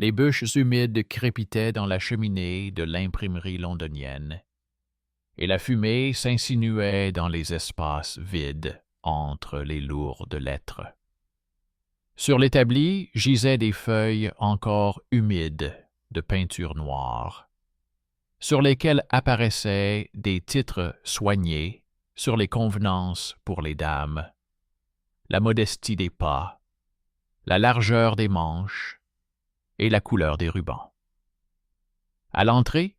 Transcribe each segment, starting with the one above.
Les bûches humides crépitaient dans la cheminée de l'imprimerie londonienne, et la fumée s'insinuait dans les espaces vides entre les lourdes lettres. Sur l'établi gisaient des feuilles encore humides de peinture noire, sur lesquelles apparaissaient des titres soignés sur les convenances pour les dames, la modestie des pas, la largeur des manches et la couleur des rubans. À l'entrée,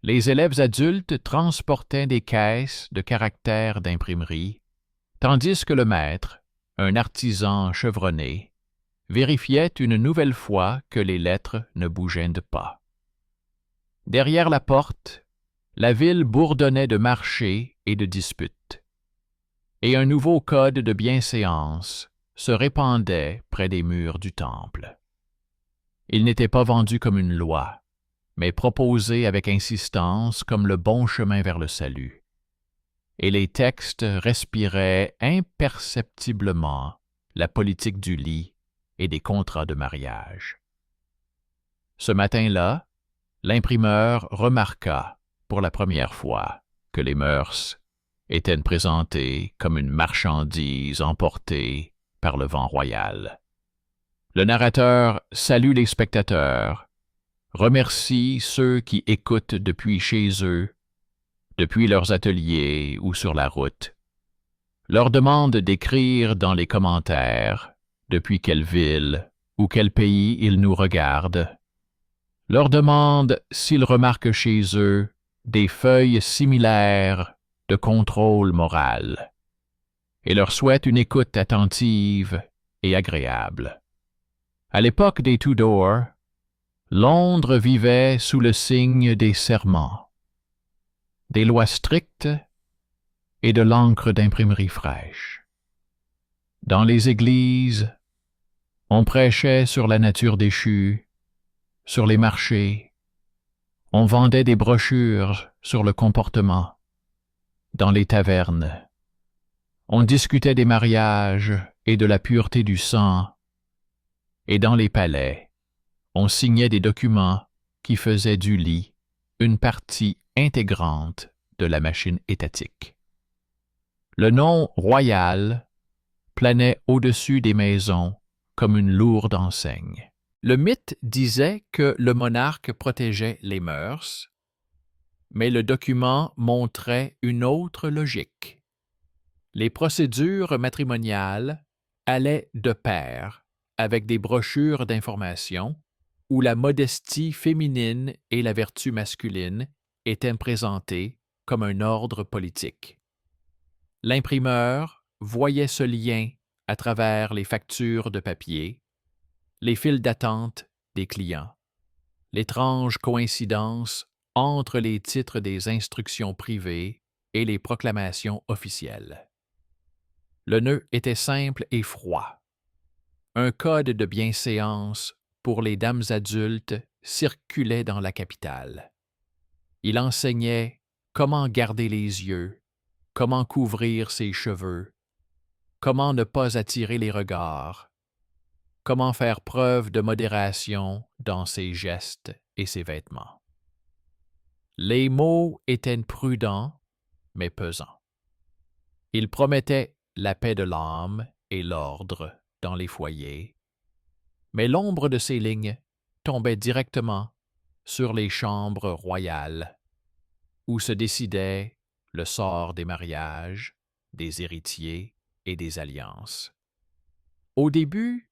les élèves adultes transportaient des caisses de caractères d'imprimerie, tandis que le maître, un artisan chevronné, vérifiait une nouvelle fois que les lettres ne bougeaient pas. Derrière la porte, la ville bourdonnait de marchés et de disputes, et un nouveau code de bienséance se répandait près des murs du temple. Il n'était pas vendu comme une loi, mais proposé avec insistance comme le bon chemin vers le salut. Et les textes respiraient imperceptiblement la politique du lit et des contrats de mariage. Ce matin-là, l'imprimeur remarqua, pour la première fois, que les mœurs étaient présentées comme une marchandise emportée par le vent royal. Le narrateur salue les spectateurs, remercie ceux qui écoutent depuis chez eux, depuis leurs ateliers ou sur la route, leur demande d'écrire dans les commentaires depuis quelle ville ou quel pays ils nous regardent, leur demande s'ils remarquent chez eux des feuilles similaires de contrôle moral, et leur souhaite une écoute attentive et agréable. À l'époque des Tudors, Londres vivait sous le signe des serments, des lois strictes et de l'encre d'imprimerie fraîche. Dans les églises, on prêchait sur la nature déchue, sur les marchés, on vendait des brochures sur le comportement. Dans les tavernes, on discutait des mariages et de la pureté du sang, et dans les palais, on signait des documents qui faisaient du lit une partie intégrante de la machine étatique. Le nom royal planait au-dessus des maisons comme une lourde enseigne. Le mythe disait que le monarque protégeait les mœurs, mais le document montrait une autre logique. Les procédures matrimoniales allaient de pair avec des brochures d'information où la modestie féminine et la vertu masculine étaient présentées comme un ordre politique. L'imprimeur voyait ce lien à travers les factures de papier, les files d'attente des clients, l'étrange coïncidence entre les titres des instructions privées et les proclamations officielles. Le nœud était simple et froid. Un code de bienséance pour les dames adultes circulait dans la capitale. Il enseignait comment garder les yeux, comment couvrir ses cheveux, comment ne pas attirer les regards, comment faire preuve de modération dans ses gestes et ses vêtements. Les mots étaient prudents, mais pesants. Ils promettaient la paix de l'âme et l'ordre dans les foyers, mais l'ombre de ces lignes tombait directement sur les chambres royales, où se décidait le sort des mariages, des héritiers et des alliances. Au début,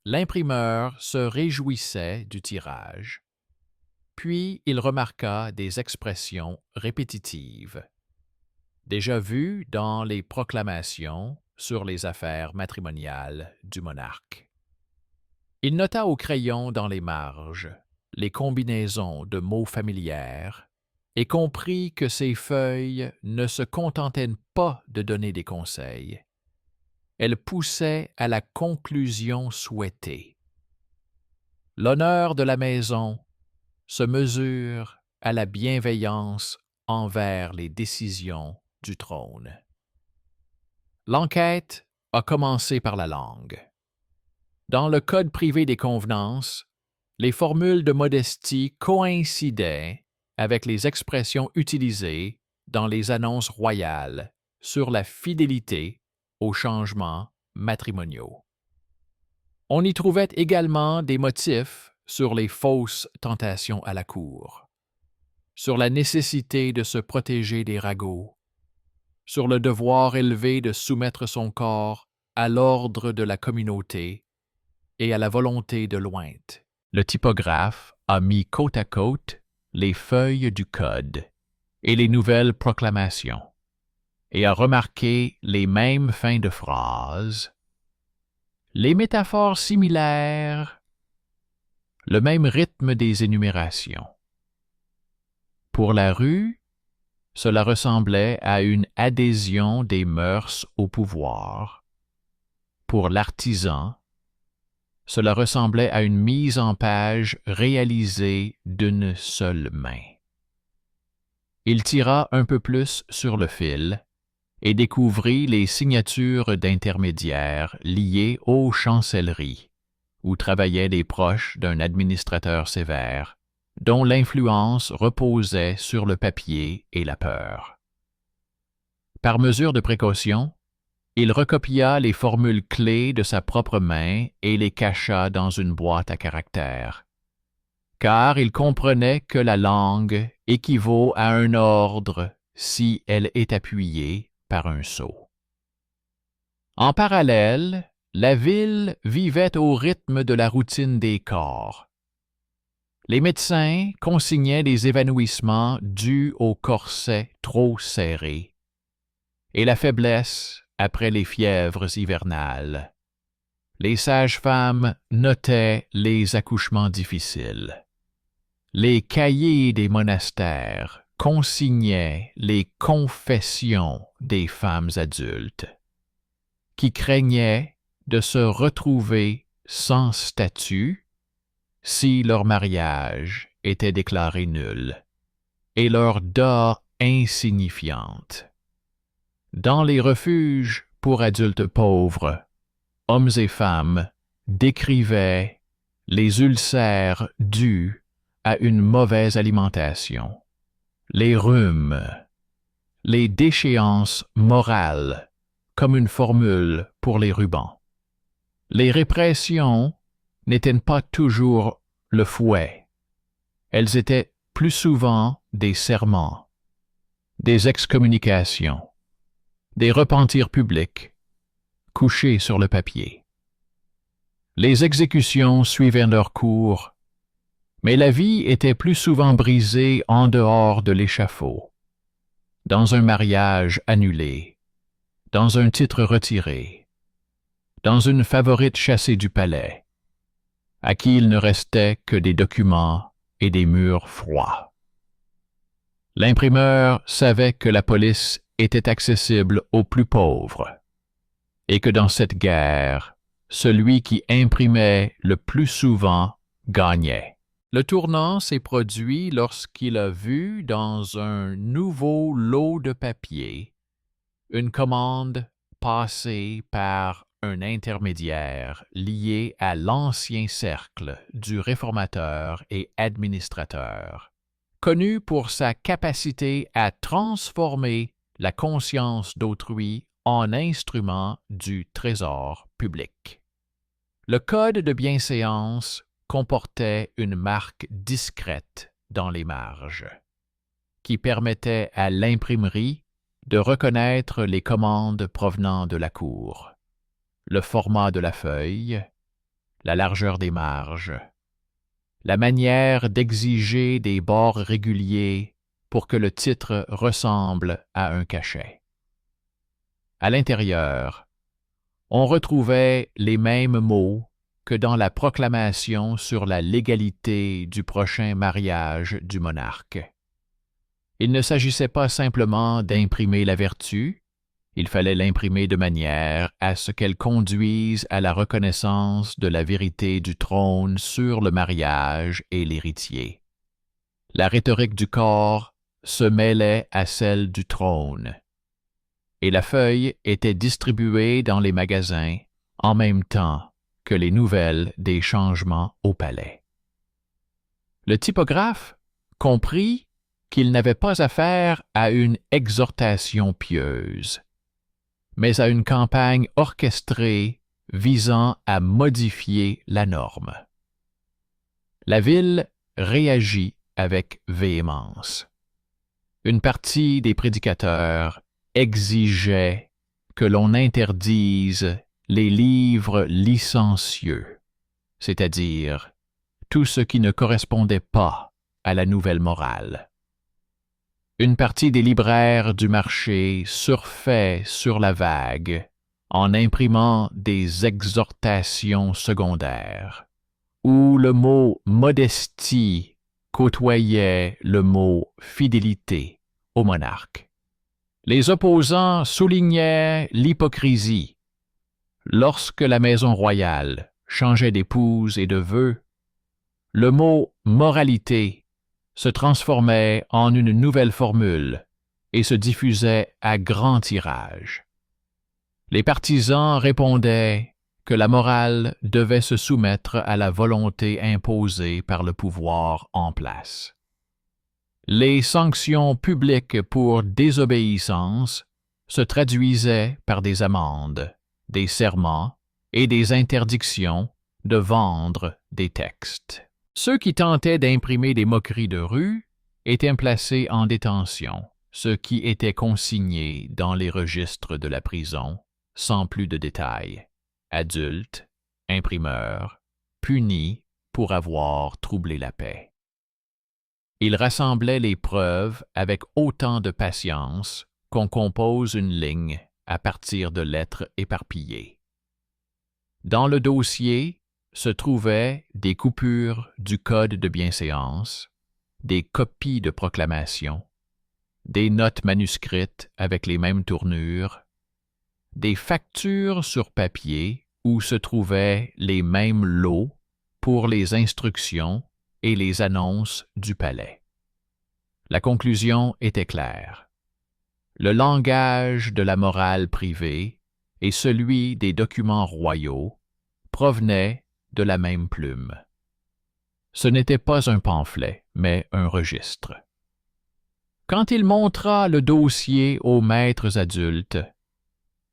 l'imprimeur se réjouissait du tirage, puis il remarqua des expressions répétitives, déjà vues dans les proclamations sur les affaires matrimoniales du monarque. Il nota au crayon dans les marges les combinaisons de mots familières et comprit que ces feuilles ne se contentaient pas de donner des conseils. Elles poussaient à la conclusion souhaitée. L'honneur de la maison se mesure à la bienveillance envers les décisions du trône. L'enquête a commencé par la langue. Dans le Code privé des convenances, Les formules de modestie coïncidaient avec les expressions utilisées dans les annonces royales sur la fidélité aux changements matrimoniaux. On y trouvait également des motifs sur les fausses tentations à la cour, sur la nécessité de se protéger des ragots, sur le devoir élevé de soumettre son corps à l'ordre de la communauté et à la volonté de l'ointe. Le typographe a mis côte à côte les feuilles du code et les nouvelles proclamations, et a remarqué les mêmes fins de phrases, les métaphores similaires, le même rythme des énumérations. Pour la rue, cela ressemblait à une adhésion des mœurs au pouvoir. Pour l'artisan, cela ressemblait à une mise en page réalisée d'une seule main. Il tira un peu plus sur le fil et découvrit les signatures d'intermédiaires liées aux chancelleries, où travaillaient les proches d'un administrateur sévère, dont l'influence reposait sur le papier et la peur. Par mesure de précaution, il recopia les formules clés de sa propre main et les cacha dans une boîte à caractères, car il comprenait que la langue équivaut à un ordre si elle est appuyée par un sceau. En parallèle, la ville vivait au rythme de la routine des corps. Les médecins consignaient des évanouissements dus au corset trop serré et la faiblesse après les fièvres hivernales. Les sages-femmes notaient les accouchements difficiles. Les cahiers des monastères consignaient les confessions des femmes adultes, qui craignaient de se retrouver sans statut si leur mariage était déclaré nul, et leur dot insignifiante. Dans les refuges pour adultes pauvres, hommes et femmes décrivaient les ulcères dus à une mauvaise alimentation, les rhumes, les déchéances morales comme une formule pour les rubans. Les répressions n'étaient pas toujours le fouet. Elles étaient plus souvent des serments, des excommunications, des repentirs publics, couchés sur le papier. Les exécutions suivaient leur cours, mais la vie était plus souvent brisée en dehors de l'échafaud, dans un mariage annulé, dans un titre retiré, dans une favorite chassée du palais, à qui il ne restait que des documents et des murs froids. L'imprimeur savait que la police était accessible aux plus pauvres, et que dans cette guerre, celui qui imprimait le plus souvent gagnait. Le tournant s'est produit lorsqu'il a vu dans un nouveau lot de papier une commande passée par un intermédiaire lié à l'ancien cercle du réformateur et administrateur, connu pour sa capacité à transformer la conscience d'autrui en instrument du trésor public. Le code de bienséance comportait une marque discrète dans les marges, qui permettait à l'imprimerie de reconnaître les commandes provenant de la cour, le format de la feuille, la largeur des marges, la manière d'exiger des bords réguliers pour que le titre ressemble à un cachet. À l'intérieur, on retrouvait les mêmes mots que dans la proclamation sur la légalité du prochain mariage du monarque. Il ne s'agissait pas simplement d'imprimer la vertu, il fallait l'imprimer de manière à ce qu'elle conduise à la reconnaissance de la vérité du trône sur le mariage et l'héritier. La rhétorique du corps se mêlait à celle du trône, et la feuille était distribuée dans les magasins en même temps que les nouvelles des changements au palais. Le typographe comprit qu'il n'avait pas affaire à une exhortation pieuse, mais à une campagne orchestrée visant à modifier la norme. La ville réagit avec véhémence. Une partie des prédicateurs exigeait que l'on interdise les livres licencieux, c'est-à-dire tout ce qui ne correspondait pas à la nouvelle morale. Une partie des libraires du marché surfait sur la vague en imprimant des exhortations secondaires, où le mot modestie côtoyait le mot fidélité au monarque. Les opposants soulignaient l'hypocrisie. Lorsque la maison royale changeait d'épouse et de vœux, le mot moralité se transformait en une nouvelle formule et se diffusait à grand tirage. Les partisans répondaient que la morale devait se soumettre à la volonté imposée par le pouvoir en place. Les sanctions publiques pour désobéissance se traduisaient par des amendes, des serments et des interdictions de vendre des textes. Ceux qui tentaient d'imprimer des moqueries de rue étaient placés en détention, ce qui était consigné dans les registres de la prison, sans plus de détails. Adultes, imprimeurs, punis pour avoir troublé la paix. Ils rassemblaient les preuves avec autant de patience qu'on compose une ligne à partir de lettres éparpillées. Dans le dossier se trouvaient des coupures du code de bienséance, des copies de proclamations, des notes manuscrites avec les mêmes tournures, des factures sur papier où se trouvaient les mêmes lots pour les instructions et les annonces du palais. La conclusion était claire. Le langage de la morale privée et celui des documents royaux provenaient de la même plume. Ce n'était pas un pamphlet, mais un registre. Quand il montra le dossier aux maîtres adultes,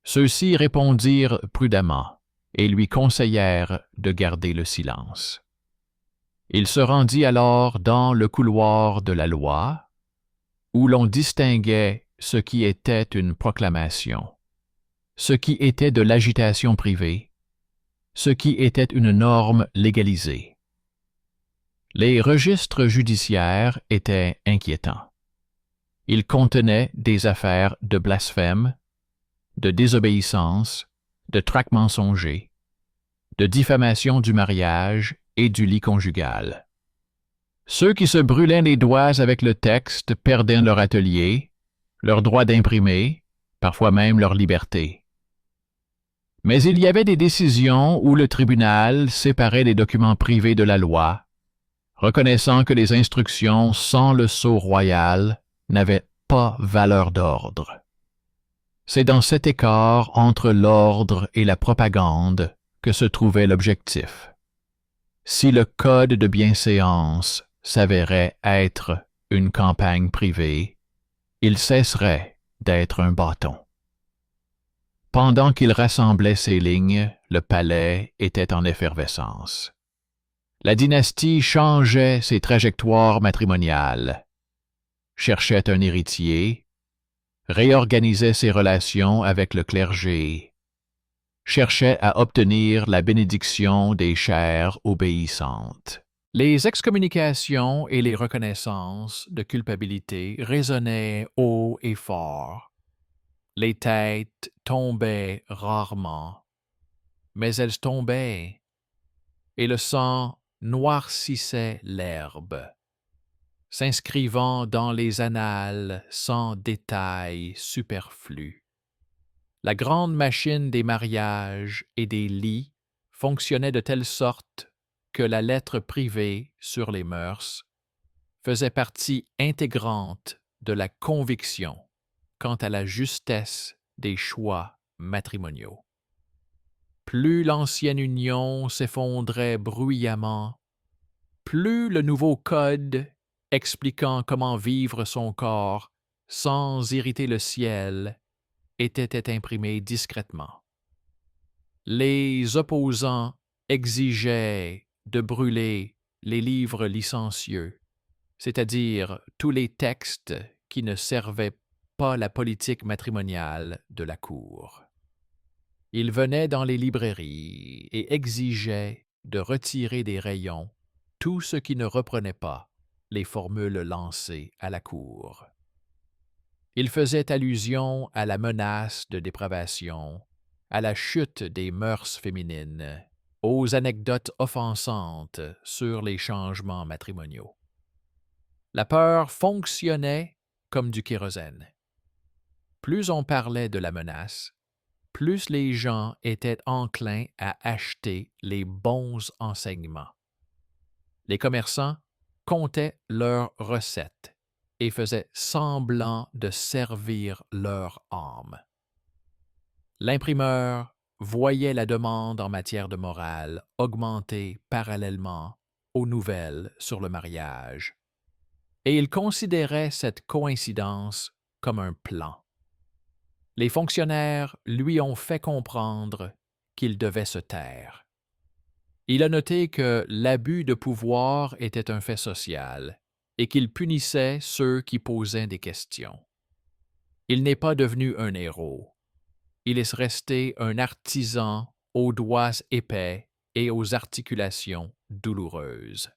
ceux-ci répondirent prudemment et lui conseillèrent de garder le silence. Il se rendit alors dans le couloir de la loi, où l'on distinguait ce qui était une proclamation, ce qui était de l'agitation privée, ce qui était une norme légalisée. Les registres judiciaires étaient inquiétants. Ils contenaient des affaires de blasphème, de désobéissance, de traque mensonger, de diffamation du mariage et du lit conjugal. Ceux qui se brûlaient les doigts avec le texte perdaient leur atelier, leur droit d'imprimer, parfois même leur liberté. Mais il y avait des décisions où le tribunal séparait les documents privés de la loi, reconnaissant que les instructions sans le sceau royal n'avaient pas valeur d'ordre. C'est dans cet écart entre l'ordre et la propagande que se trouvait l'objectif. Si le code de bienséance s'avérait être une campagne privée, il cesserait d'être un bâton. Pendant qu'il rassemblait ces lignes, le palais était en effervescence. La dynastie changeait ses trajectoires matrimoniales, cherchait un héritier, réorganisait ses relations avec le clergé, cherchait à obtenir la bénédiction des chaires obéissantes. Les excommunications et les reconnaissances de culpabilité résonnaient haut et fort. Les têtes tombaient rarement, mais elles tombaient, et le sang noircissait l'herbe, s'inscrivant dans les annales sans détails superflus. La grande machine des mariages et des lits fonctionnait de telle sorte que la lettre privée sur les mœurs faisait partie intégrante de la conviction quant à la justesse des choix matrimoniaux. Plus l'ancienne union s'effondrait bruyamment, plus le nouveau code expliquant comment vivre son corps sans irriter le ciel était imprimé discrètement. Les opposants exigeaient de brûler les livres licencieux, c'est-à-dire tous les textes qui ne servaient pas la politique matrimoniale de la cour. Ils venaient dans les librairies et exigeaient de retirer des rayons tout ce qui ne reprenait pas les formules lancées à la cour. Ils faisaient allusion à la menace de dépravation, à la chute des mœurs féminines, aux anecdotes offensantes sur les changements matrimoniaux. La peur fonctionnait comme du kérosène. Plus on parlait de la menace, plus les gens étaient enclins à acheter les bons enseignements. Les commerçants comptaient leurs recettes et faisaient semblant de servir leur âme. L'imprimeur voyait la demande en matière de morale augmenter parallèlement aux nouvelles sur le mariage, et il considérait cette coïncidence comme un plan. Les fonctionnaires lui ont fait comprendre qu'il devait se taire. Il a noté que l'abus de pouvoir était un fait social et qu'il punissait ceux qui posaient des questions. Il n'est pas devenu un héros. Il est resté un artisan aux doigts épais et aux articulations douloureuses.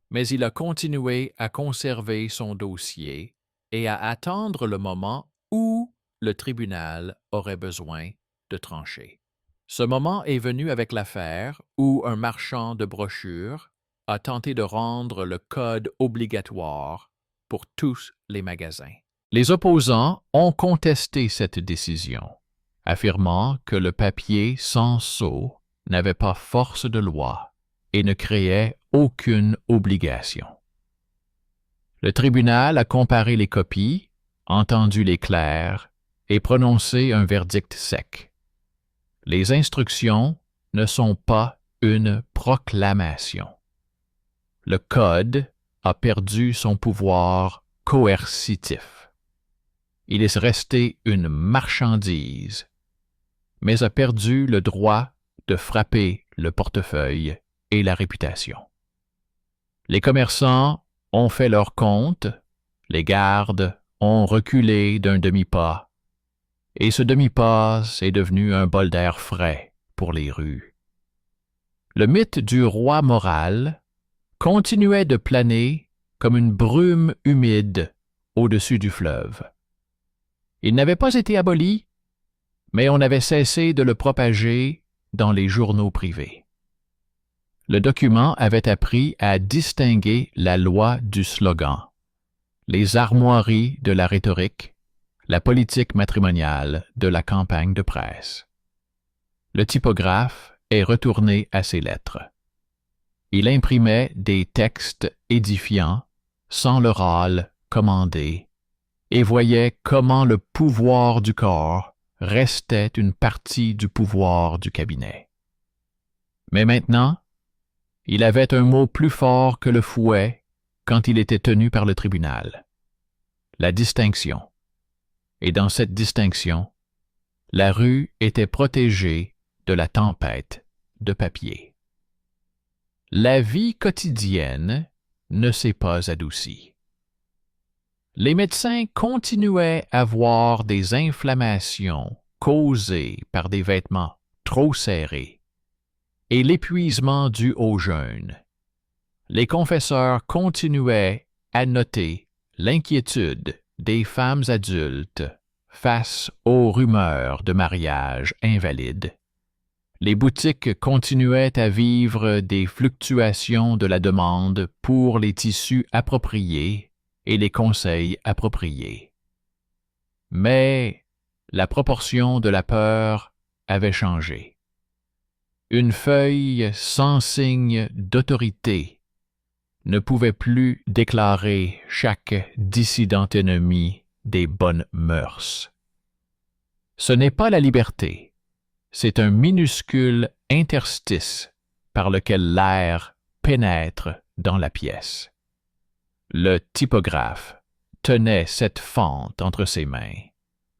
Mais il a continué à conserver son dossier et à attendre le moment où le tribunal aurait besoin de trancher. Ce moment est venu avec l'affaire où un marchand de brochures a tenté de rendre le code obligatoire pour tous les magasins. Les opposants ont contesté cette décision, affirmant que le papier sans sceau n'avait pas force de loi et ne créait aucune obligation. Le tribunal a comparé les copies, entendu les clercs et prononcé un verdict sec. Les instructions ne sont pas une proclamation. Le code a perdu son pouvoir coercitif. Il est resté une marchandise, mais a perdu le droit de frapper le portefeuille et la réputation. Les commerçants ont fait leur compte, les gardes ont reculé d'un demi-pas, et ce demi-pas est devenu un bol d'air frais pour les rues. Le mythe du roi moral continuait de planer comme une brume humide au-dessus du fleuve. Il n'avait pas été aboli, mais on avait cessé de le propager dans les journaux privés. Le document avait appris à distinguer la loi du slogan, les armoiries de la rhétorique, la politique matrimoniale de la campagne de presse. Le typographe est retourné à ses lettres. Il imprimait des textes édifiants sans le râle commandé et voyait comment le pouvoir du corps restait une partie du pouvoir du cabinet. Mais maintenant, il avait un mot plus fort que le fouet quand il était tenu par le tribunal. La distinction. Et dans cette distinction, la rue était protégée de la tempête de papier. La vie quotidienne ne s'est pas adoucie. Les médecins continuaient à voir des inflammations causées par des vêtements trop serrés et l'épuisement dû au jeûne. Les confesseurs continuaient à noter l'inquiétude des femmes adultes face aux rumeurs de mariage invalides. Les boutiques continuaient à vivre des fluctuations de la demande pour les tissus appropriés et les conseils appropriés. Mais la proportion de la peur avait changé. Une feuille sans signe d'autorité ne pouvait plus déclarer chaque dissident ennemi des bonnes mœurs. Ce n'est pas la liberté, c'est un minuscule interstice par lequel l'air pénètre dans la pièce. Le typographe tenait cette fente entre ses mains,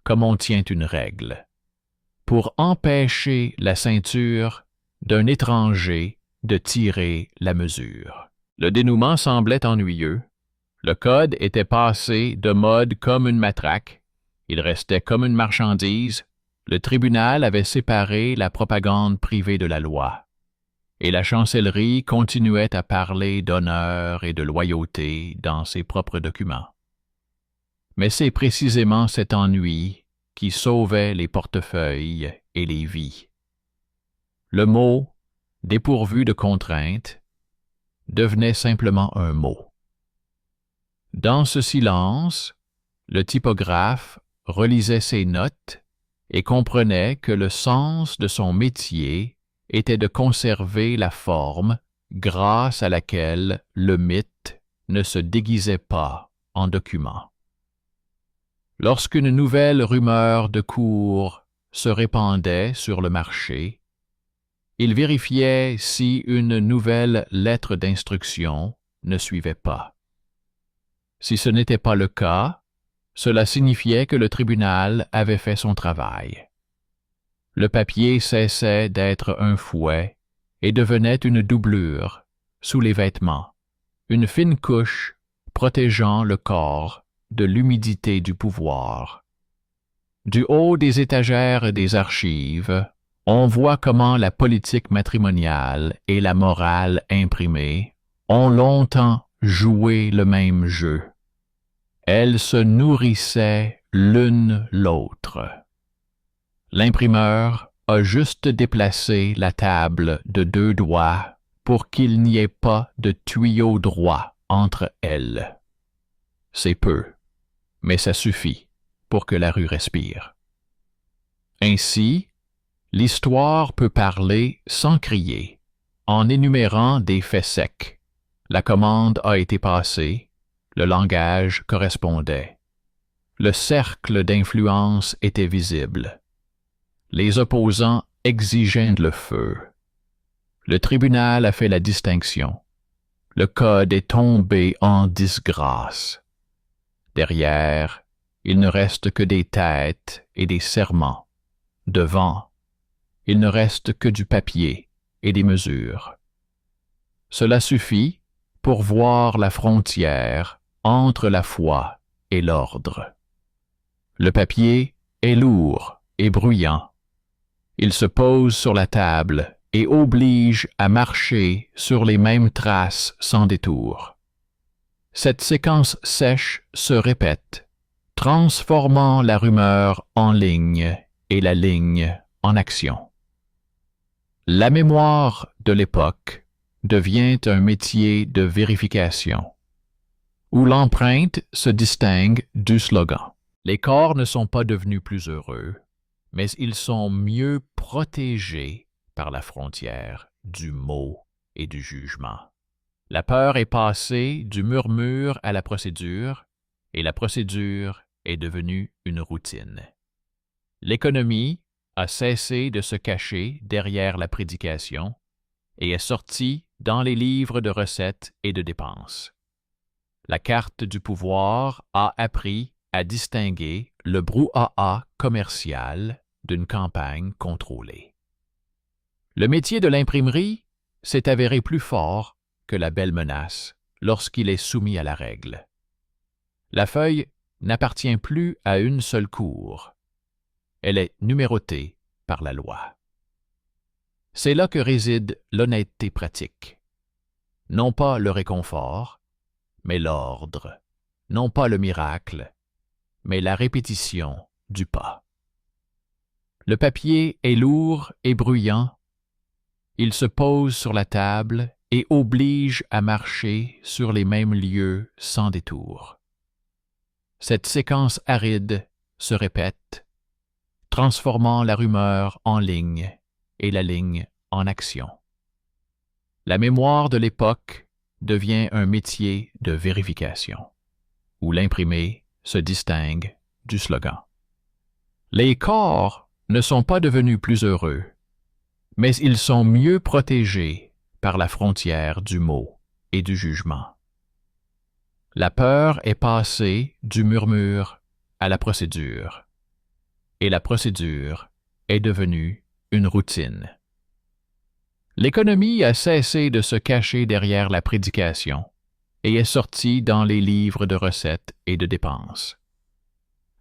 comme on tient une règle, pour empêcher la ceinture d'un étranger de tirer la mesure. Le dénouement semblait ennuyeux. Le code était passé de mode comme une matraque. Il restait comme une marchandise. Le tribunal avait séparé la propagande privée de la loi. Et la chancellerie continuait à parler d'honneur et de loyauté dans ses propres documents. Mais c'est précisément cet ennui qui sauvait les portefeuilles et les vies. Le mot, dépourvu de contrainte, devenait simplement un mot. Dans ce silence, le typographe relisait ses notes et comprenait que le sens de son métier était de conserver la forme grâce à laquelle le mythe ne se déguisait pas en document. Lorsqu'une nouvelle rumeur de cour se répandait sur le marché, il vérifiait si une nouvelle lettre d'instruction ne suivait pas. Si ce n'était pas le cas, cela signifiait que le tribunal avait fait son travail. Le papier cessait d'être un fouet et devenait une doublure sous les vêtements, une fine couche protégeant le corps de l'humidité du pouvoir. Du haut des étagères des archives, on voit comment la politique matrimoniale et la morale imprimée ont longtemps joué le même jeu. Elles se nourrissaient l'une l'autre. L'imprimeur a juste déplacé la table de 2 doigts pour qu'il n'y ait pas de tuyau droit entre elles. C'est peu, mais ça suffit pour que la rue respire. Ainsi, l'histoire peut parler sans crier, en énumérant des faits secs. La commande a été passée, le langage correspondait. Le cercle d'influence était visible. Les opposants exigeaient le feu. Le tribunal a fait la distinction. Le code est tombé en disgrâce. Derrière, il ne reste que des têtes et des serments. Devant, il ne reste que du papier et des mesures. Cela suffit pour voir la frontière entre la foi et l'ordre. Le papier est lourd et bruyant. Il se pose sur la table et oblige à marcher sur les mêmes traces sans détour. Cette séquence sèche se répète, transformant la rumeur en ligne et la ligne en action. La mémoire de l'époque devient un métier de vérification, où l'empreinte se distingue du slogan. Les corps ne sont pas devenus plus heureux, mais ils sont mieux protégés par la frontière du mot et du jugement. La peur est passée du murmure à la procédure, et la procédure est devenue une routine. L'économie a cessé de se cacher derrière la prédication et est sortie dans les livres de recettes et de dépenses. La carte du pouvoir a appris à distinguer le brouhaha commercial d'une campagne contrôlée. Le métier de l'imprimerie s'est avéré plus fort que la belle menace lorsqu'il est soumis à la règle. La feuille n'appartient plus à une seule cour. Elle est numérotée par la loi. C'est là que réside l'honnêteté pratique. Non pas le réconfort, mais l'ordre. Non pas le miracle, mais la répétition du pas. Le papier est lourd et bruyant. Il se pose sur la table et oblige à marcher sur les mêmes lieux sans détour. Cette séquence aride se répète, transformant la rumeur en ligne et la ligne en action. La mémoire de l'époque devient un métier de vérification, où l'imprimé se distingue du slogan. Les corps ne sont pas devenus plus heureux, mais ils sont mieux protégés par la frontière du mot et du jugement. La peur est passée du murmure à la procédure, et la procédure est devenue une routine. L'économie a cessé de se cacher derrière la prédication et est sortie dans les livres de recettes et de dépenses.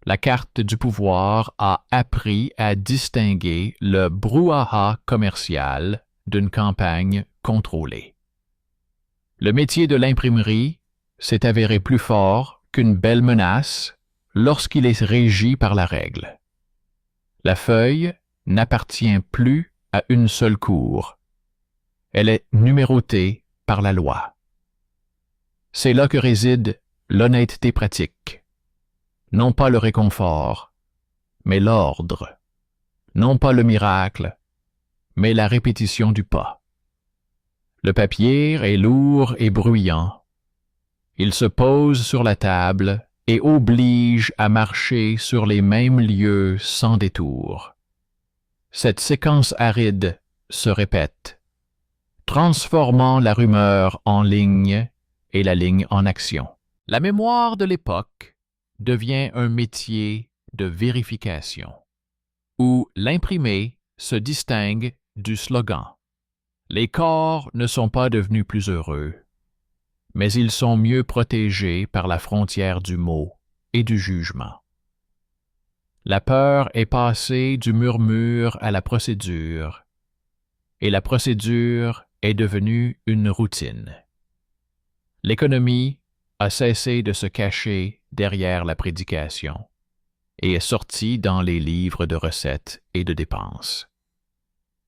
La carte du pouvoir a appris à distinguer le brouhaha commercial d'une campagne contrôlée. Le métier de l'imprimerie s'est avéré plus fort qu'une belle menace lorsqu'il est régi par la règle. La feuille n'appartient plus à une seule cour. Elle est numérotée par la loi. C'est là que réside l'honnêteté pratique. Non pas le réconfort, mais l'ordre. Non pas le miracle, mais la répétition du pas. Le papier est lourd et bruyant. Il se pose sur la table et oblige à marcher sur les mêmes lieux sans détour. Cette séquence aride se répète, transformant la rumeur en ligne et la ligne en action. La mémoire de l'époque devient un métier de vérification, où l'imprimé se distingue du slogan. Les corps ne sont pas devenus plus heureux, mais ils sont mieux protégés par la frontière du mot et du jugement. La peur est passée du murmure à la procédure, et la procédure est devenue une routine. L'économie a cessé de se cacher derrière la prédication et est sortie dans les livres de recettes et de dépenses.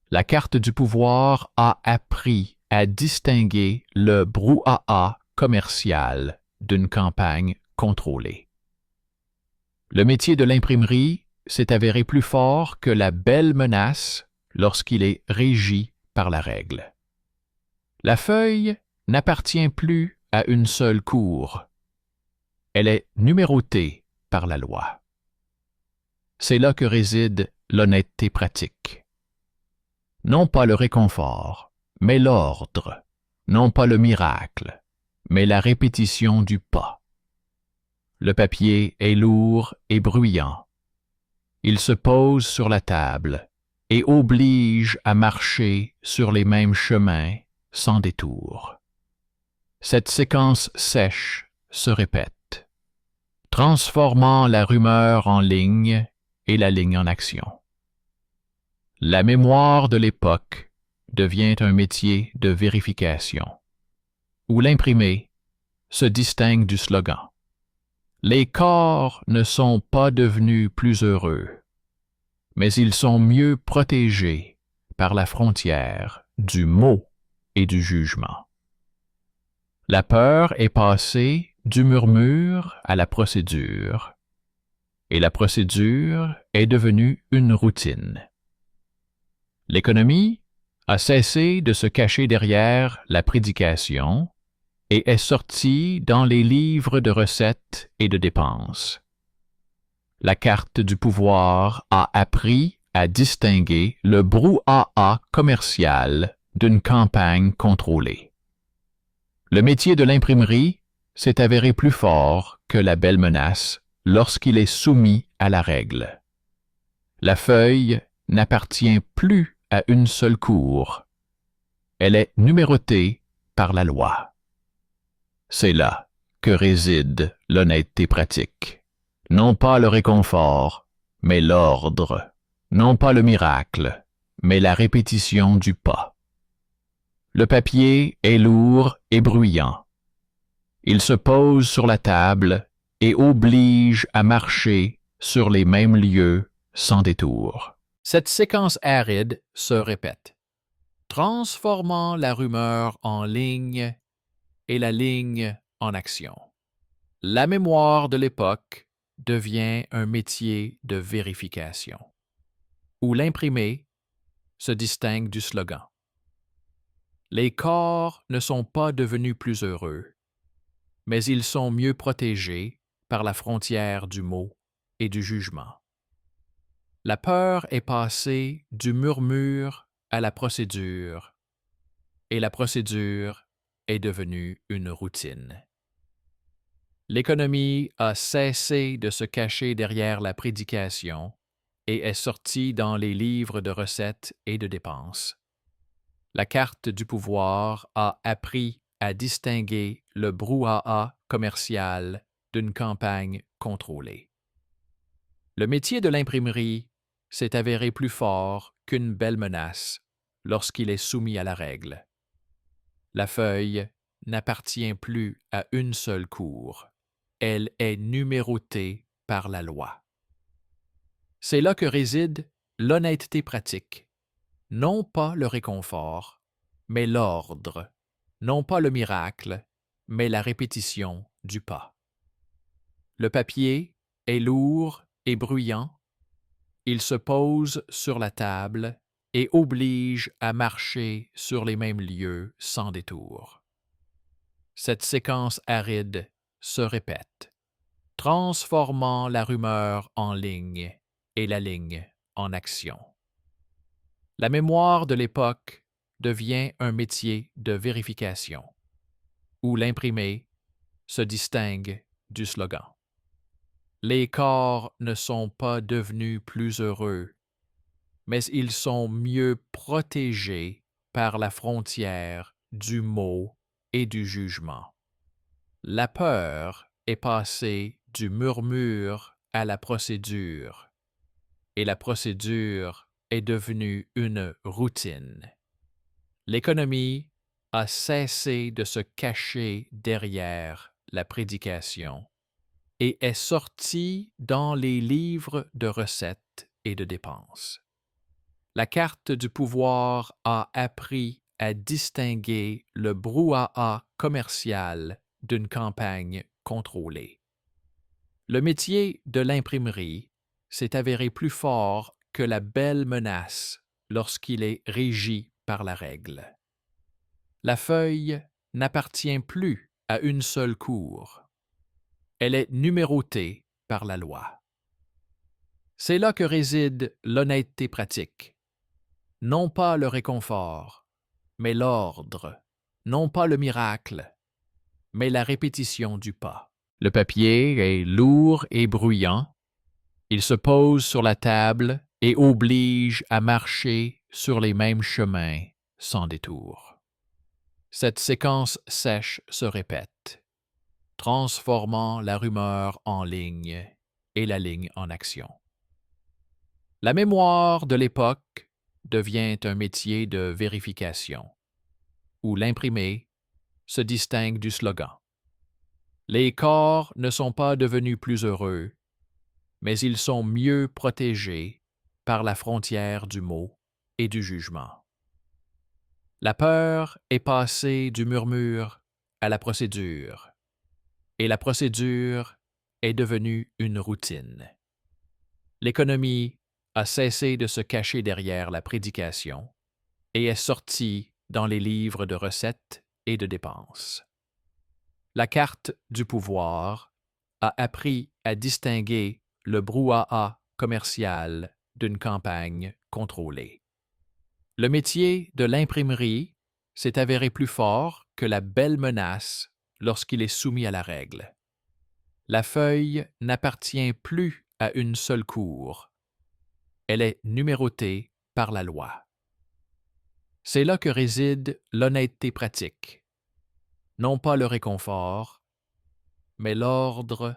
La carte du pouvoir a appris à distinguer le brouhaha commercial d'une campagne contrôlée. Le métier de l'imprimerie s'est avéré plus fort que la belle menace lorsqu'il est régi par la règle. La feuille n'appartient plus à une seule cour. Elle est numérotée par la loi. C'est là que réside l'honnêteté pratique. Non pas le réconfort, mais l'ordre. Non pas le miracle, mais la répétition du pas. Le papier est lourd et bruyant. Il se pose sur la table et oblige à marcher sur les mêmes chemins sans détour. Cette séquence sèche se répète, transformant la rumeur en ligne et la ligne en action. La mémoire de l'époque devient un métier de vérification, où l'imprimé se distingue du slogan. Les corps ne sont pas devenus plus heureux, mais ils sont mieux protégés par la frontière du mot et du jugement. La peur est passée du murmure à la procédure, et la procédure est devenue une routine. L'économie a cessé de se cacher derrière la prédication et est sortie dans les livres de recettes et de dépenses. La carte du pouvoir a appris à distinguer le brouhaha commercial d'une campagne contrôlée. Le métier de l'imprimerie s'est avéré plus fort que la belle menace lorsqu'il est soumis à la règle. La feuille n'appartient plus à une seule cour. Elle est numérotée par la loi. C'est là que réside l'honnêteté pratique. Non pas le réconfort, mais l'ordre. Non pas le miracle, mais la répétition du pas. Le papier est lourd et bruyant. Il se pose sur la table et oblige à marcher sur les mêmes lieux sans détour. Cette séquence aride se répète, transformant la rumeur en ligne et la ligne en action. La mémoire de l'époque devient un métier de vérification, où l'imprimé se distingue du slogan. Les corps ne sont pas devenus plus heureux, mais ils sont mieux protégés par la frontière du mot et du jugement. La peur est passée du murmure à la procédure, et la procédure est devenue une routine. L'économie a cessé de se cacher derrière la prédication et est sortie dans les livres de recettes et de dépenses. La carte du pouvoir a appris à distinguer le brouhaha commercial d'une campagne contrôlée. Le métier de l'imprimerie s'est avéré plus fort qu'une belle menace lorsqu'il est soumis à la règle. La feuille n'appartient plus à une seule cour. Elle est numérotée par la loi. C'est là que réside l'honnêteté pratique, non pas le réconfort, mais l'ordre, non pas le miracle, mais la répétition du pas. Le papier est lourd et bruyant, il se pose sur la table et oblige à marcher sur les mêmes lieux sans détour. Cette séquence aride se répète, transformant la rumeur en ligne et la ligne en action. La mémoire de l'époque devient un métier de vérification, où l'imprimé se distingue du slogan. Les corps ne sont pas devenus plus heureux, mais ils sont mieux protégés par la frontière du mot et du jugement. La peur est passée du murmure à la procédure, et la procédure est devenue une routine. L'économie a cessé de se cacher derrière la prédication et est sortie dans les livres de recettes et de dépenses. La carte du pouvoir a appris à distinguer le brouhaha commercial d'une campagne contrôlée. Le métier de l'imprimerie s'est avéré plus fort que la belle menace lorsqu'il est régi par la règle. La feuille n'appartient plus à une seule cour. Elle est numérotée par la loi. C'est là que réside l'honnêteté pratique. Non pas le réconfort, mais l'ordre. Non pas le miracle, mais la répétition du pas. Le papier est lourd et bruyant. Il se pose sur la table et oblige à marcher sur les mêmes chemins sans détour. Cette séquence sèche se répète, transformant la rumeur en ligne et la ligne en action. La mémoire de l'époque devient un métier de vérification, où l'imprimé se distingue du slogan. Les corps ne sont pas devenus plus heureux, mais ils sont mieux protégés par la frontière du mot et du jugement. La peur est passée du murmure à la procédure, et la procédure est devenue une routine. L'économie a cessé de se cacher derrière la prédication et est sortie dans les livres de recettes et de dépenses. La carte du pouvoir a appris à distinguer le brouhaha commercial d'une campagne contrôlée. Le métier de l'imprimerie s'est avéré plus fort que la belle menace lorsqu'il est soumis à la règle. La feuille n'appartient plus à une seule cour. Elle est numérotée par la loi. C'est là que réside l'honnêteté pratique. Non pas le réconfort, mais l'ordre,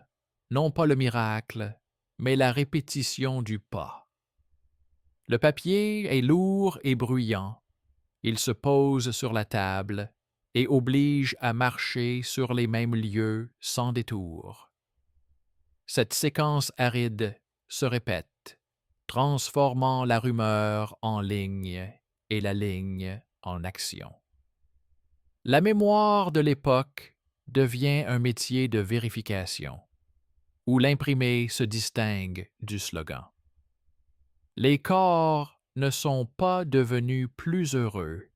non pas le miracle, mais la répétition du pas. Le papier est lourd et bruyant. Il se pose sur la table et oblige à marcher sur les mêmes lieux sans détour. Cette séquence aride se répète, transformant la rumeur en ligne et la ligne en action. La mémoire de l'époque devient un métier de vérification, où l'imprimé se distingue du slogan. Les corps ne sont pas devenus plus heureux,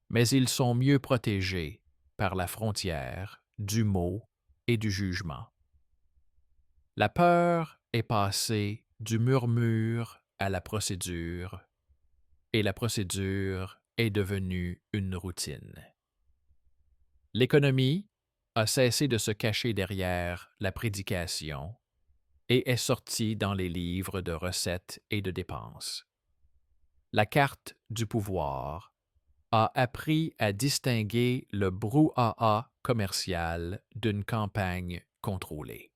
mais ils sont mieux protégés par la frontière du mot et du jugement. La peur est passée du murmure à la procédure, et la procédure est devenue une routine. L'économie a cessé de se cacher derrière la prédication et est sortie dans les livres de recettes et de dépenses. La carte du pouvoir a appris à distinguer le brouhaha commercial d'une campagne contrôlée.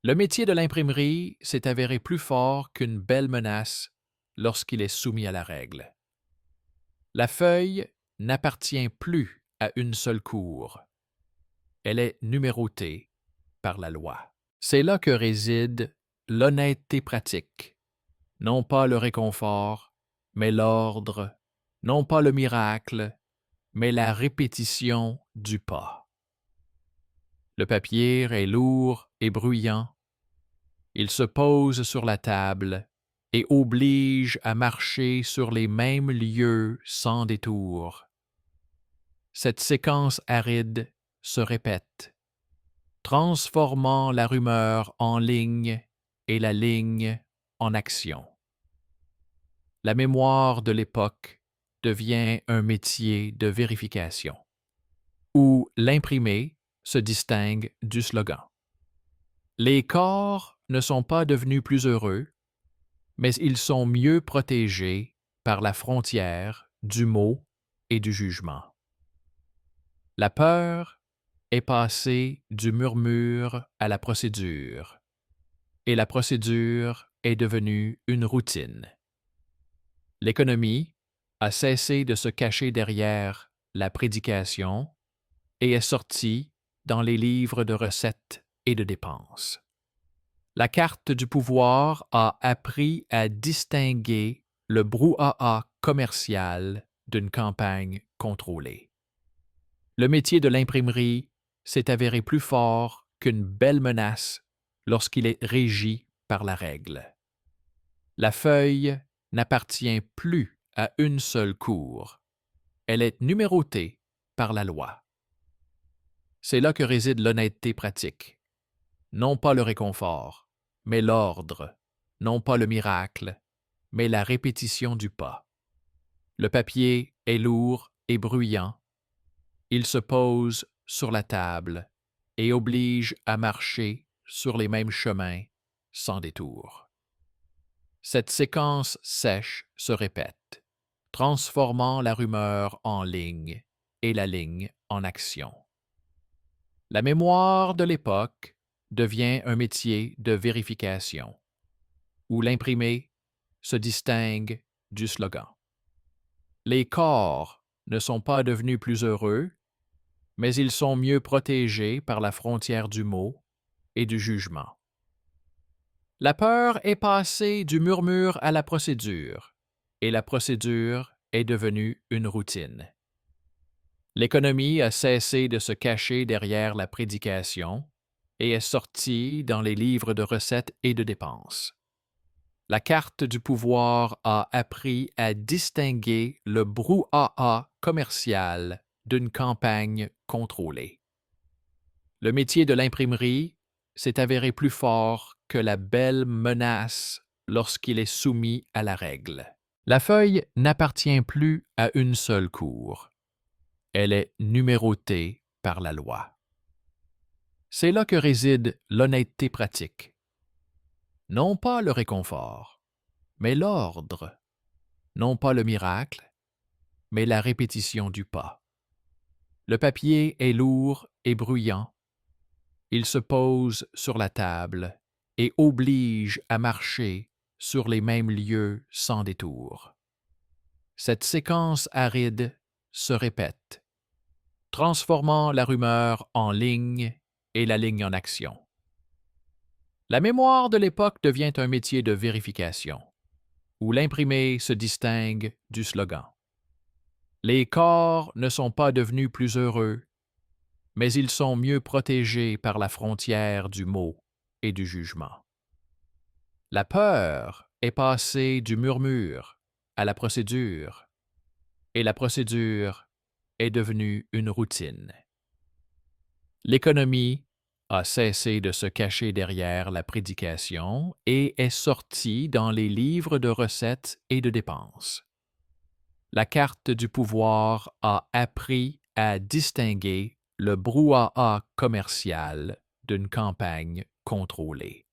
Le métier de l'imprimerie s'est avéré plus fort qu'une belle menace lorsqu'il est soumis à la règle. La feuille n'appartient plus à une seule cour. Elle est numérotée par la loi. C'est là que réside l'honnêteté pratique, non pas le réconfort, mais l'ordre, non pas le miracle, mais la répétition du pas. Le papier est lourd et bruyant. Il se pose sur la table et oblige à marcher sur les mêmes lieux sans détour. Cette séquence aride se répète, transformant la rumeur en ligne et la ligne en action. La mémoire de l'époque devient un métier de vérification, où l'imprimé se distingue du slogan. Les corps ne sont pas devenus plus heureux, mais ils sont mieux protégés par la frontière du mot et du jugement. La peur est passée du murmure à la procédure, et la procédure est devenue une routine. L'économie a cessé de se cacher derrière la prédication et est sortie dans les livres de recettes et de dépenses. La carte du pouvoir a appris à distinguer le brouhaha commercial d'une campagne contrôlée. Le métier de l'imprimerie s'est avéré plus fort qu'une belle menace lorsqu'il est régi par la règle. La feuille n'appartient plus à une seule cour. Elle est numérotée par la loi. C'est là que réside l'honnêteté pratique. Non pas le réconfort, mais l'ordre, non pas le miracle, mais la répétition du pas. Le papier est lourd et bruyant. Il se pose sur la table et oblige à marcher sur les mêmes chemins sans détour. Cette séquence sèche se répète, transformant la rumeur en ligne et la ligne en action. La mémoire de l'époque devient un métier de vérification, où l'imprimé se distingue du slogan. Les corps ne sont pas devenus plus heureux, mais ils sont mieux protégés par la frontière du mot et du jugement. La peur est passée du murmure à la procédure, et la procédure est devenue une routine. L'économie a cessé de se cacher derrière la prédication et est sortie dans les livres de recettes et de dépenses. La carte du pouvoir a appris à distinguer le brouhaha commercial d'une campagne contrôlée. Le métier de l'imprimerie s'est avéré plus fort que la belle menace lorsqu'il est soumis à la règle. La feuille n'appartient plus à une seule cour. Elle est numérotée par la loi. C'est là que réside l'honnêteté pratique. Non pas le réconfort, mais l'ordre. Non pas le miracle, mais la répétition du pas. Le papier est lourd et bruyant. Il se pose sur la table et oblige à marcher sur les mêmes lieux sans détour. Cette séquence aride se répète, transformant la rumeur en ligne et la ligne en action. La mémoire de l'époque devient un métier de vérification, où l'imprimé se distingue du slogan. Les corps ne sont pas devenus plus heureux, mais ils sont mieux protégés par la frontière du mot et du jugement. La peur est passée du murmure à la procédure, et la procédure est devenue une routine. L'économie a cessé de se cacher derrière la prédication et est sortie dans les livres de recettes et de dépenses. La carte du pouvoir a appris à distinguer le brouhaha commercial d'une campagne contrôlée.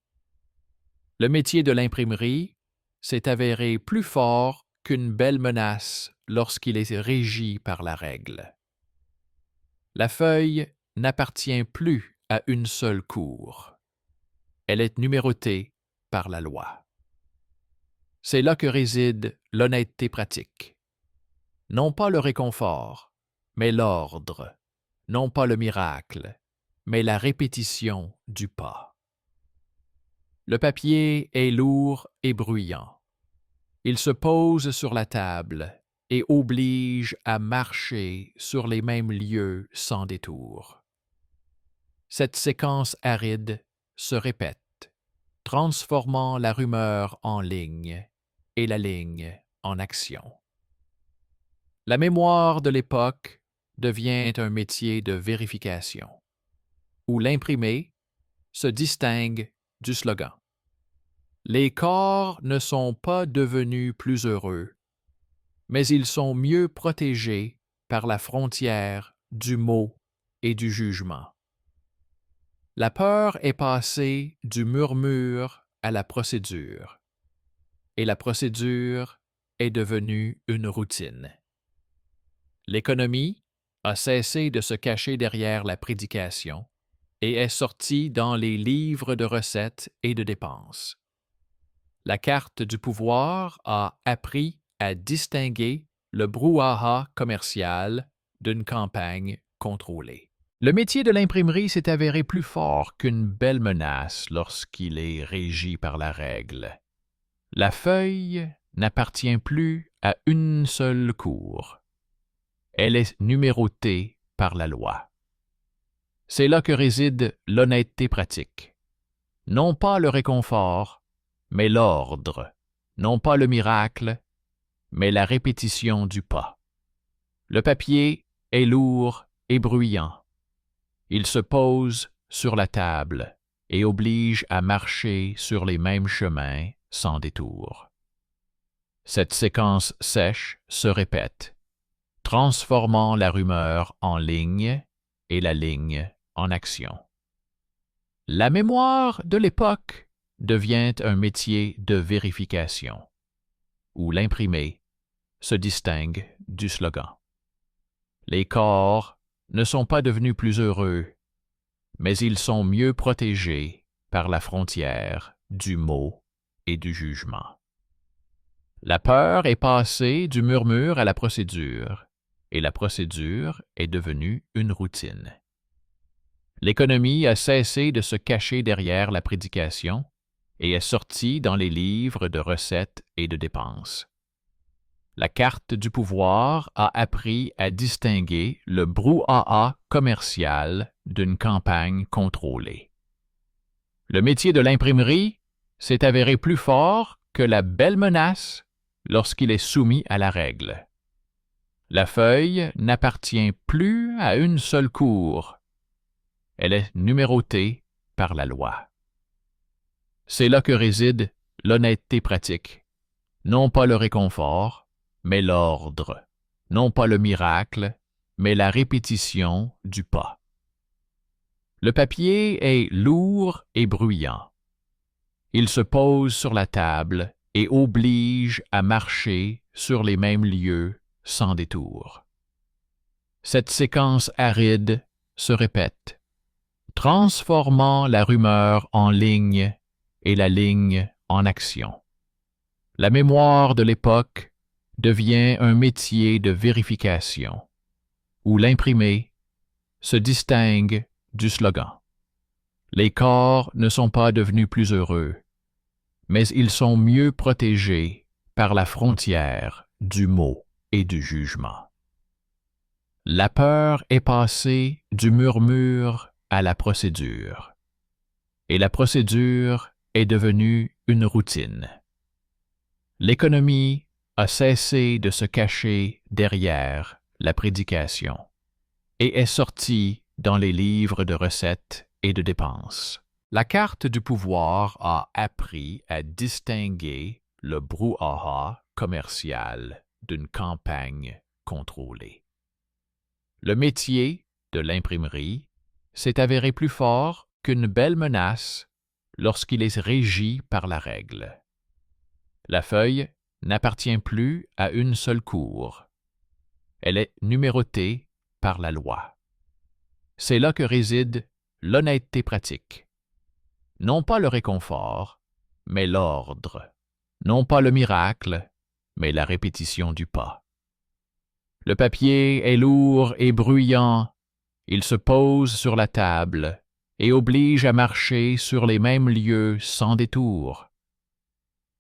Le métier de l'imprimerie s'est avéré plus fort qu'une belle menace lorsqu'il est régi par la règle. La feuille n'appartient plus à une seule cour. Elle est numérotée par la loi. C'est là que réside l'honnêteté pratique. Non pas le réconfort, mais l'ordre. Non pas le miracle, mais la répétition du pas. Le papier est lourd et bruyant. Il se pose sur la table et oblige à marcher sur les mêmes lieux sans détour. Cette séquence aride se répète, transformant la rumeur en ligne et la ligne en action. La mémoire de l'époque devient un métier de vérification, où l'imprimé se distingue du slogan. Les corps ne sont pas devenus plus heureux, mais ils sont mieux protégés par la frontière du mot et du jugement. La peur est passée du murmure à la procédure, et la procédure est devenue une routine. L'économie a cessé de se cacher derrière la prédication et est sortie dans les livres de recettes et de dépenses. La carte du pouvoir a appris à distinguer le brouhaha commercial d'une campagne contrôlée. Le métier de l'imprimerie s'est avéré plus fort qu'une belle menace lorsqu'il est régi par la règle. La feuille n'appartient plus à une seule cour. Elle est numérotée par la loi. C'est là que réside l'honnêteté pratique. Non pas le réconfort, mais l'ordre. Non pas le miracle, mais la répétition du pas. Le papier est lourd et bruyant. Il se pose sur la table et oblige à marcher sur les mêmes chemins sans détour. Cette séquence sèche se répète, transformant la rumeur en ligne et la ligne en action. La mémoire de l'époque devient un métier de vérification, où l'imprimé se distingue du slogan. Les corps ne sont pas devenus plus heureux, mais ils sont mieux protégés par la frontière du mot et du jugement. La peur est passée du murmure à la procédure, et la procédure est devenue une routine. L'économie a cessé de se cacher derrière la prédication et est sortie dans les livres de recettes et de dépenses. La carte du pouvoir a appris à distinguer le brouhaha commercial d'une campagne contrôlée. Le métier de l'imprimerie s'est avéré plus fort que la belle menace lorsqu'il est soumis à la règle. La feuille n'appartient plus à une seule cour. Elle est numérotée par la loi. C'est là que réside l'honnêteté pratique, non pas le réconfort, mais l'ordre, non pas le miracle, mais la répétition du pas. Le papier est lourd et bruyant. Il se pose sur la table et oblige à marcher sur les mêmes lieux sans détour. Cette séquence aride se répète, transformant la rumeur en ligne et la ligne en action. La mémoire de l'époque devient un métier de vérification, où l'imprimé se distingue du slogan. Les corps ne sont pas devenus plus heureux, mais ils sont mieux protégés par la frontière du mot et du jugement. La peur est passée du murmure à la procédure, et la procédure est devenue une routine. L'économie a cessé de se cacher derrière la prédication et est sortie dans les livres de recettes et de dépenses. La carte du pouvoir a appris à distinguer le brouhaha commercial d'une campagne contrôlée. Le métier de l'imprimerie s'est avéré plus fort qu'une belle menace lorsqu'il est régi par la règle. La feuille n'appartient plus à une seule cour. Elle est numérotée par la loi. C'est là que réside l'honnêteté pratique. Non pas le réconfort, mais l'ordre. Non pas le miracle, mais la répétition du pas. Le papier est lourd et bruyant. Il se pose sur la table et oblige à marcher sur les mêmes lieux sans détour.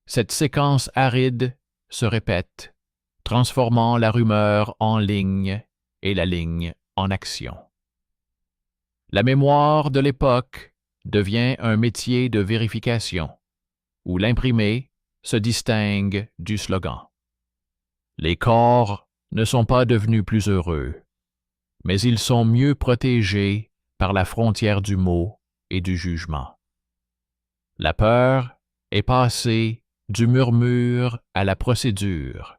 Cette séquence aride se répète, transformant la rumeur en ligne et la ligne en action. La mémoire de l'époque devient un métier de vérification, où l'imprimé se distingue du slogan. Les corps ne sont pas devenus plus heureux, mais ils sont mieux protégés par la frontière du mot et du jugement. La peur est passée du murmure à la procédure,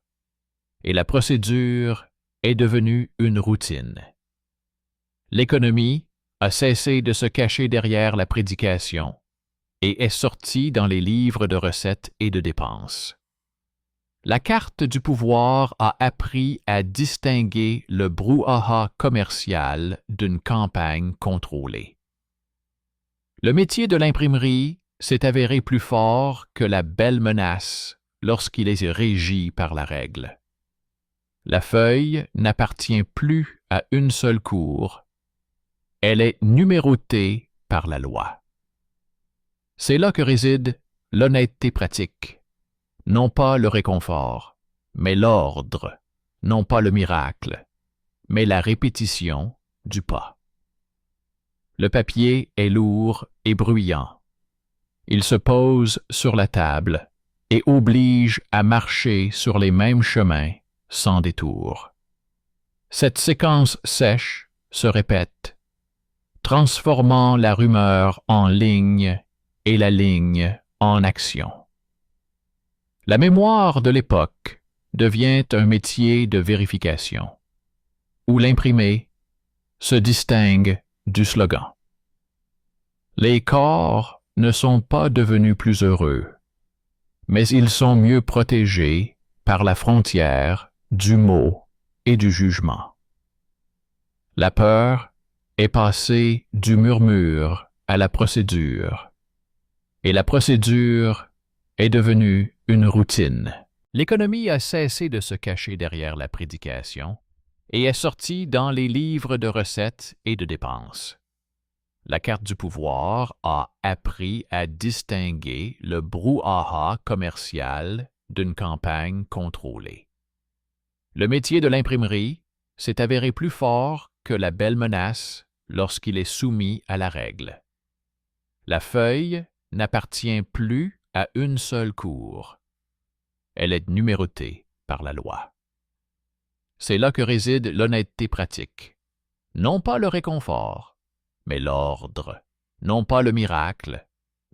et la procédure est devenue une routine. L'économie a cessé de se cacher derrière la prédication et est sortie dans les livres de recettes et de dépenses. La carte du pouvoir a appris à distinguer le brouhaha commercial d'une campagne contrôlée. Le métier de l'imprimerie s'est avéré plus fort que la belle menace lorsqu'il est régi par la règle. La feuille n'appartient plus à une seule cour. Elle est numérotée par la loi. C'est là que réside l'honnêteté pratique. Non pas le réconfort, mais l'ordre, non pas le miracle, mais la répétition du pas. Le papier est lourd et bruyant. Il se pose sur la table et oblige à marcher sur les mêmes chemins sans détour. Cette séquence sèche se répète, transformant la rumeur en ligne et la ligne en action. La mémoire de l'époque devient un métier de vérification, où l'imprimé se distingue du slogan. Les corps ne sont pas devenus plus heureux, mais ils sont mieux protégés par la frontière du mot et du jugement. La peur est passée du murmure à la procédure, et la procédure est devenue une routine. L'économie a cessé de se cacher derrière la prédication et est sortie dans les livres de recettes et de dépenses. La carte du pouvoir a appris à distinguer le brouhaha commercial d'une campagne contrôlée. Le métier de l'imprimerie s'est avéré plus fort que la belle menace lorsqu'il est soumis à la règle. La feuille n'appartient plus à une seule cour. Elle est numérotée par la loi. C'est là que réside l'honnêteté pratique. Non pas le réconfort, mais l'ordre. Non pas le miracle,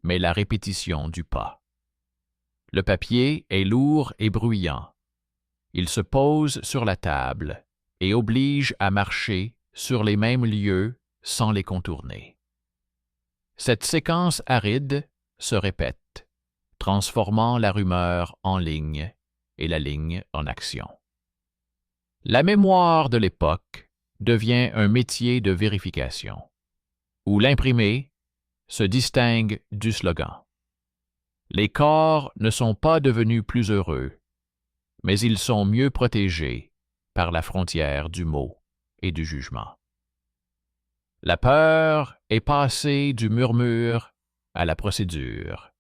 mais la répétition du pas. Le papier est lourd et bruyant. Il se pose sur la table et oblige à marcher sur les mêmes lieux sans les contourner. Cette séquence aride se répète, transformant la rumeur en ligne et la ligne en action. La mémoire de l'époque devient un métier de vérification, où l'imprimé se distingue du slogan. Les corps ne sont pas devenus plus heureux, mais ils sont mieux protégés par la frontière du mot et du jugement. La peur est passée du murmure à la procédure,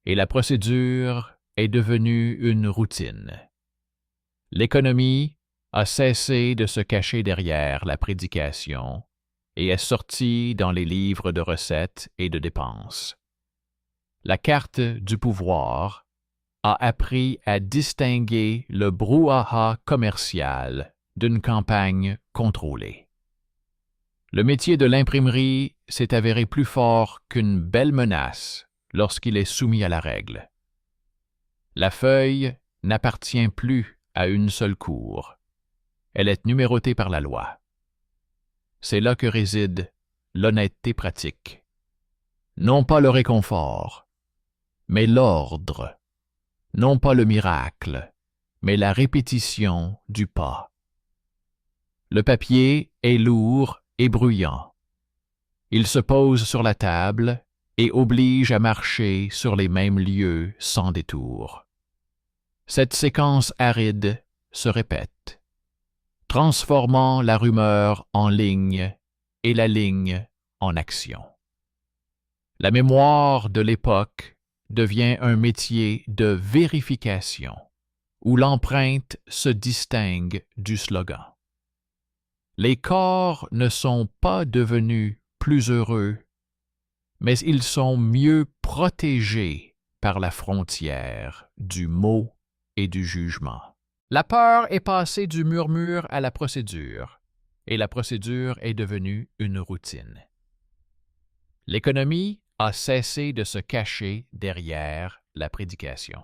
et la procédure est devenue une routine. L'économie a cessé de se cacher derrière la prédication et est sortie dans les livres de recettes et de dépenses. La carte du pouvoir a appris à distinguer le brouhaha commercial d'une campagne contrôlée. Le métier de l'imprimerie s'est avéré plus fort qu'une belle menace lorsqu'il est soumis à la règle. La feuille n'appartient plus à une seule cour. Elle est numérotée par la loi. c'est là que réside l'honnêteté pratique. Non pas le réconfort, mais l'ordre. Non pas le miracle, mais la répétition du pas. Le papier est lourd et bruyant. Il se pose sur la table et oblige à marcher sur les mêmes lieux sans détour. Cette séquence aride se répète, transformant la rumeur en ligne et la ligne en action. La mémoire de l'époque devient un métier de vérification, où l'empreinte se distingue du slogan. Les corps ne sont pas devenus plus heureux, mais ils sont mieux protégés par la frontière du mot et du jugement. La peur est passée du murmure à la procédure, et la procédure est devenue une routine. L'économie a cessé de se cacher derrière la prédication.